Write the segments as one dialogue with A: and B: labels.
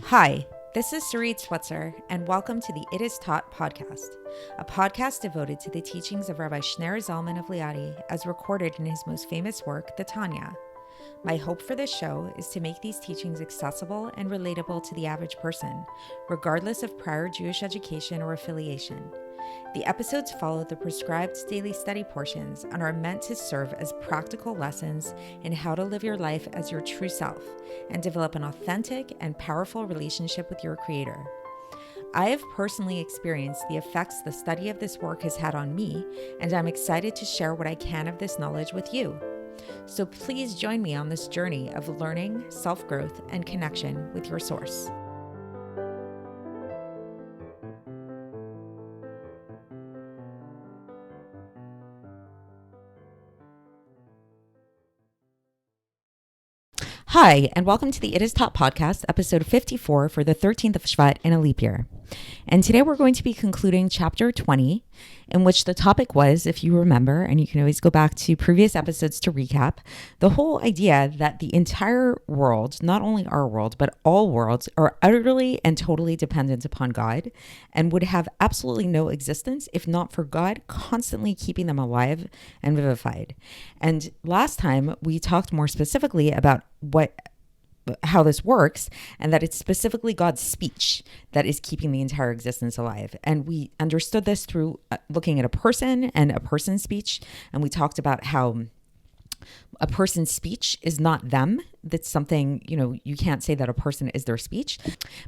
A: Hi, this is Sarit Switzer, and welcome to the It Is Taught podcast, a podcast devoted to the teachings of Rabbi Shneur Zalman of Liadi as recorded in his most famous work, the Tanya. My hope for this show is to make these teachings accessible and relatable to the average person, regardless of prior Jewish education or affiliation. The episodes follow the prescribed daily study portions and are meant to serve as practical lessons in how to live your life as your true self and develop an authentic and powerful relationship with your Creator. I have personally experienced the effects the study of this work has had on me, and I'm excited to share what I can of this knowledge with you. So please join me on this journey of learning, self-growth, and connection with your source. Hi, and welcome to the It Is Taught podcast, episode 54 for the 13th of Shevat in a leap year. And today we're going to be concluding chapter 20, in which the topic was, if you remember, and you can always go back to previous episodes to recap, the whole idea that the entire world, not only our world, but all worlds, are utterly and totally dependent upon God and would have absolutely no existence if not for God constantly keeping them alive and vivified. And last time we talked more specifically about how this works, and that it's specifically God's speech that is keeping the entire existence alive. And we understood this through looking at a person and a person's speech. And we talked about how a person's speech is not them. That's something, you can't say that a person is their speech.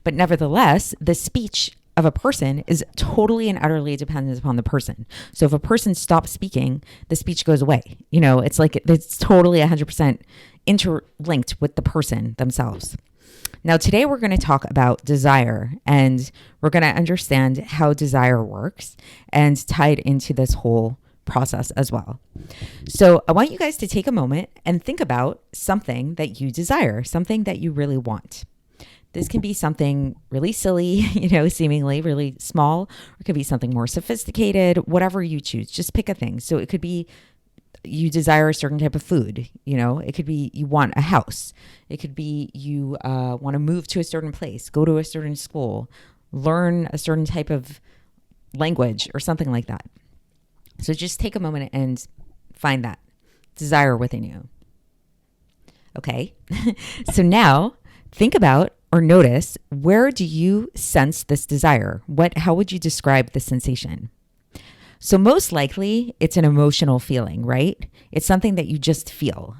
A: But nevertheless, the speech of a person is totally and utterly dependent upon the person. So if a person stops speaking, the speech goes away. It's like it's totally 100% interlinked with the person themselves. Now, today we're going to talk about desire, and we're going to understand how desire works and tie it into this whole process as well. So I want you guys to take a moment and think about something that you desire, something that you really want. This can be something really silly, seemingly really small, or it could be something more sophisticated, whatever you choose. Just pick a thing. So it could be you desire a certain type of food. It could be you want a house. It could be you want to move to a certain place, go to a certain school, learn a certain type of language or something like that. So just take a moment and find that desire within you. Okay. So now think about or notice, where do you sense this desire? How would you describe the sensation? So most likely it's an emotional feeling, right? It's something that you just feel.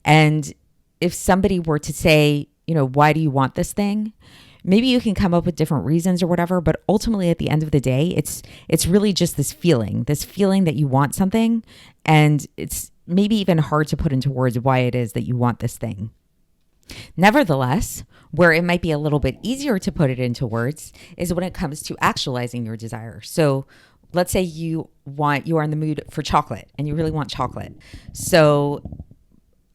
A: And if somebody were to say, why do you want this thing? Maybe you can come up with different reasons or whatever, but ultimately at the end of the day, it's really just this feeling that you want something. And it's maybe even hard to put into words why it is that you want this thing. Nevertheless, where it might be a little bit easier to put it into words is when it comes to actualizing your desire. So let's say you are in the mood for chocolate and you really want chocolate. So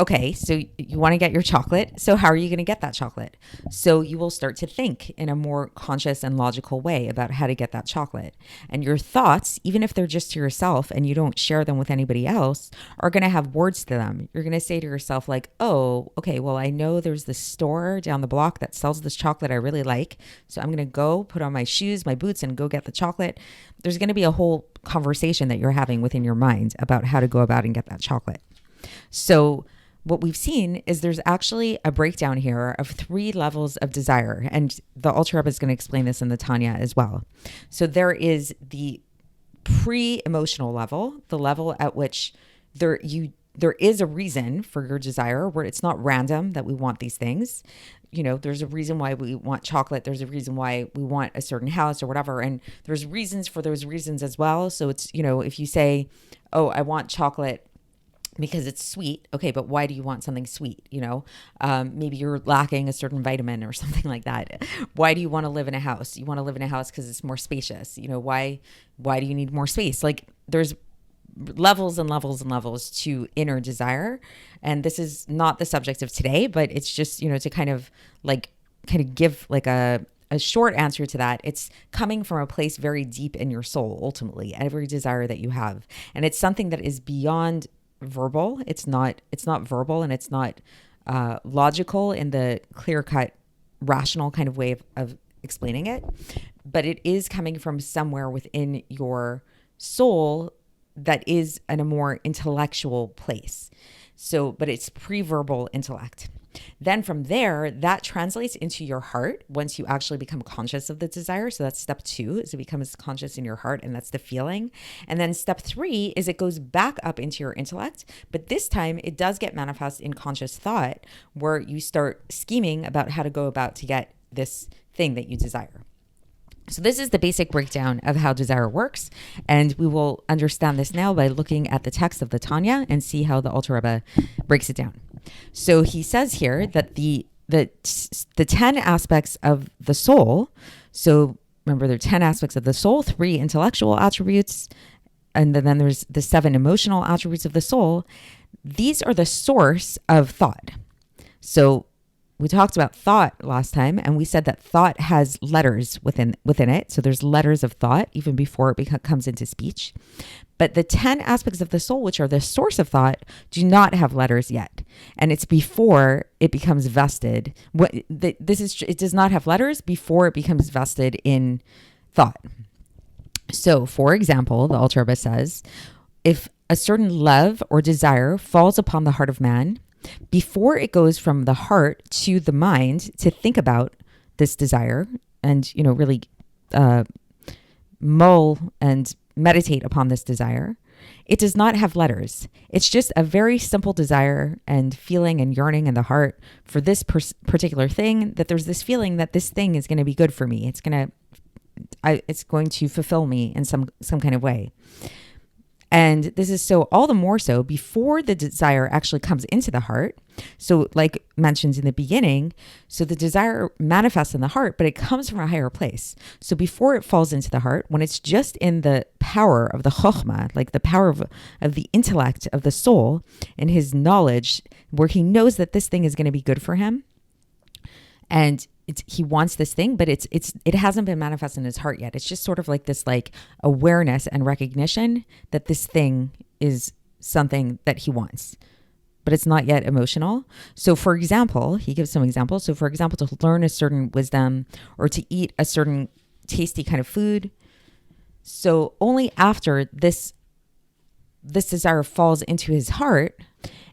A: you want to get your chocolate. So how are you going to get that chocolate? So you will start to think in a more conscious and logical way about how to get that chocolate. And your thoughts, even if they're just to yourself and you don't share them with anybody else, are going to have words to them. You're going to say to yourself like, oh, okay, well, I know there's this store down the block that sells this chocolate I really like. So I'm going to go put on my shoes, my boots, and go get the chocolate. There's going to be a whole conversation that you're having within your mind about how to go about and get that chocolate. So what we've seen is there's actually a breakdown here of 3 levels of desire. And the Alter Rebbe is going to explain this in the Tanya as well. So there is the pre-emotional level, the level at which there is a reason for your desire, where it's not random that we want these things. There's a reason why we want chocolate. There's a reason why we want a certain house or whatever. And there's reasons for those reasons as well. So it's, if you say, oh, I want chocolate because it's sweet. Okay, but why do you want something sweet? Maybe you're lacking a certain vitamin or something like that. Why do you want to live in a house? You want to live in a house because it's more spacious. Why do you need more space? Like there's levels and levels and levels to inner desire. And this is not the subject of today, but it's just, to kind of give like a short answer to that. It's coming from a place very deep in your soul, ultimately, every desire that you have. And it's something that is beyond verbal. It's not verbal, and it's not logical in the clear-cut rational kind of way of explaining it, but it is coming from somewhere within your soul that is in a more intellectual place. So, but it's preverbal intellect. Then from there, that translates into your heart once you actually become conscious of the desire. So that's step 2, is it becomes conscious in your heart, and that's the feeling. And then step 3 is it goes back up into your intellect, but this time it does get manifest in conscious thought, where you start scheming about how to go about to get this thing that you desire. So this is the basic breakdown of how desire works, and we will understand this now by looking at the text of the Tanya and see how the Alter Rebbe breaks it down. So he says here that the 10 aspects of the soul, so remember there are 10 aspects of the soul, 3 intellectual attributes, and then there's the 7 emotional attributes of the soul. These are the source of thought. So we talked about thought last time, and we said that thought has letters within it. So there's letters of thought even before it comes into speech. But the 10 aspects of the soul, which are the source of thought, do not have letters yet. And it's before it becomes vested. It does not have letters before it becomes vested in thought. So, for example, the Alter Rebbe says, if a certain love or desire falls upon the heart of man, before it goes from the heart to the mind to think about this desire and, really mull and meditate upon this desire, it does not have letters. It's just a very simple desire and feeling and yearning in the heart for this particular thing, that there's this feeling that this thing is going to be good for me. It's going to fulfill me in some kind of way. And this is so all the more so before the desire actually comes into the heart. So like mentioned in the beginning, so the desire manifests in the heart, but it comes from a higher place. So before it falls into the heart, when it's just in the power of the chokhmah, like the power of the intellect of the soul and his knowledge, where he knows that this thing is going to be good for him, and he wants this thing, but it hasn't been manifest in his heart yet. It's just sort of like this awareness and recognition that this thing is something that he wants, but it's not yet emotional. So for example, he gives some examples. So for example, to learn a certain wisdom or to eat a certain tasty kind of food. So only after this desire falls into his heart,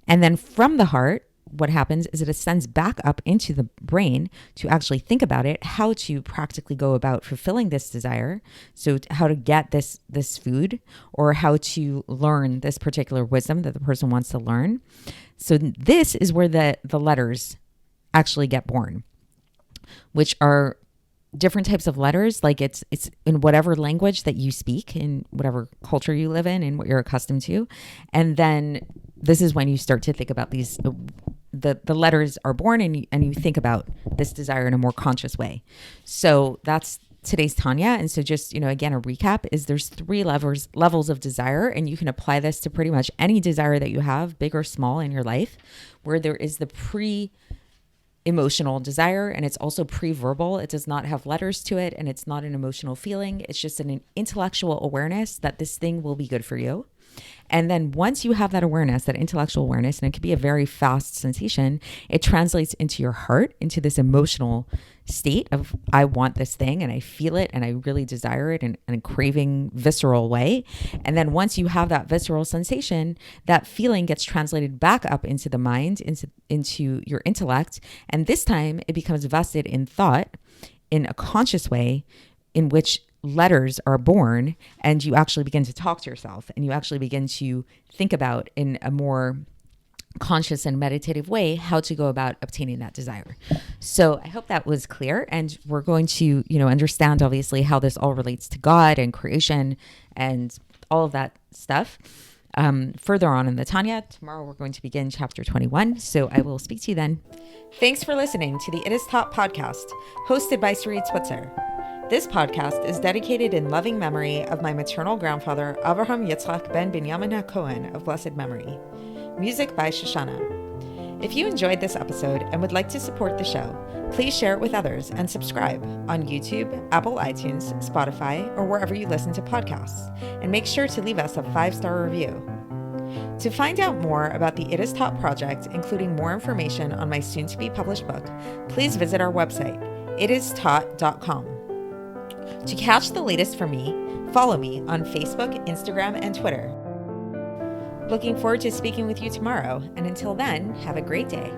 A: and then from the heart, what happens is it ascends back up into the brain to actually think about it, how to practically go about fulfilling this desire. So how to get this food, or how to learn this particular wisdom that the person wants to learn. So this is where the letters actually get born, which are different types of letters. Like it's in whatever language that you speak, in whatever culture you live in and what you're accustomed to. And then this is when you start to think about these, the letters are born, and you think about this desire in a more conscious way. So that's today's Tanya. And so just, again, a recap is there's 3 levels of desire, and you can apply this to pretty much any desire that you have, big or small, in your life, where there is the pre-emotional desire, and it's also pre-verbal. It does not have letters to it, and it's not an emotional feeling. It's just an intellectual awareness that this thing will be good for you. And then once you have that awareness, that intellectual awareness, and it can be a very fast sensation, it translates into your heart, into this emotional state of, I want this thing and I feel it and I really desire it in a craving, visceral way. And then once you have that visceral sensation, that feeling gets translated back up into the mind, into your intellect. And this time it becomes vested in thought in a conscious way, in which letters are born, and you actually begin to talk to yourself, and you actually begin to think about, in a more conscious and meditative way, how to go about obtaining that desire. So I hope that was clear, and we're going to, understand obviously how this all relates to God and creation and all of that stuff further on in the Tanya. Tomorrow we're going to begin chapter 21. So I will speak to you then. Thanks for listening to the It Is Taught podcast, hosted by Sarit Switzer. This podcast is dedicated in loving memory of my maternal grandfather, Avraham Yitzchak ben Binyamin HaKohen of blessed memory. Music by Shoshana. If you enjoyed this episode and would like to support the show, please share it with others and subscribe on YouTube, Apple iTunes, Spotify, or wherever you listen to podcasts. And make sure to leave us a 5-star review. To find out more about the It Is Taught project, including more information on my soon-to-be published book, please visit our website, itistaught.com. To catch the latest from me, follow me on Facebook, Instagram, and Twitter. Looking forward to speaking with you tomorrow, and until then, have a great day.